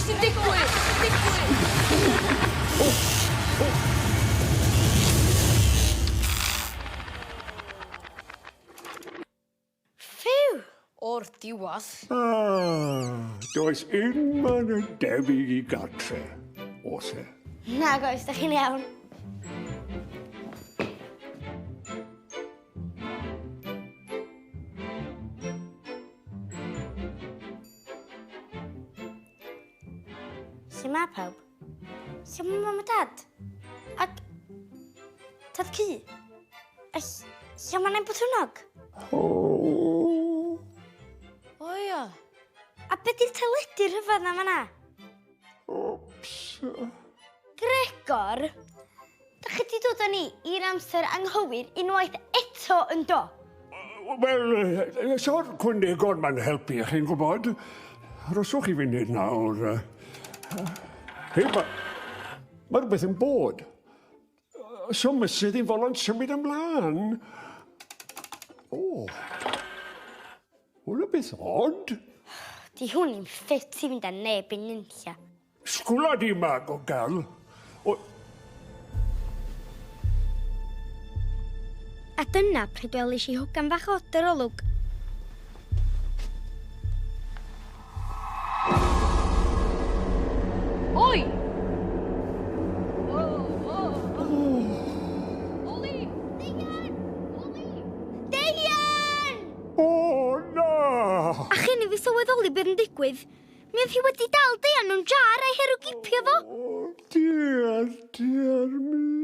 Beth sy'n digwydd? Ffew! O'r diwedd. Does unman yn debyg I gartre, oes e? Nag oes, da chi'n iawn. Sut ma pawb? Sut ma mam a dad? Ac... Tad cu? Lle ma Nain Botwnnog? O, O ia. A be di'r teledu'r rhyfedd na fan'na? ops. Gregor, da chi di dod â ni i'r amser anghywir unwaith eto yn do? Wel, so'r cwnegon ma'n helpu, chi'n gwybod? Roswch I funud nawr. Hei, mae rhywbeth yn bod. So mysydd I fod yn symud ymlaen. O, hwnna beth od. Di hwn i'n ffit I fynd â neb i'n nunlla. Sgwla di mag o gael. A dyna pryd welis I hogan fach o'r olwg. Oi! Loli! Deian! Loli! Deian! O, na! A chyn I fi sylweddoli beth yn digwydd, mi oedd hi wedi dal Deian mewn jar a'i herwgipio fo. O, dear me.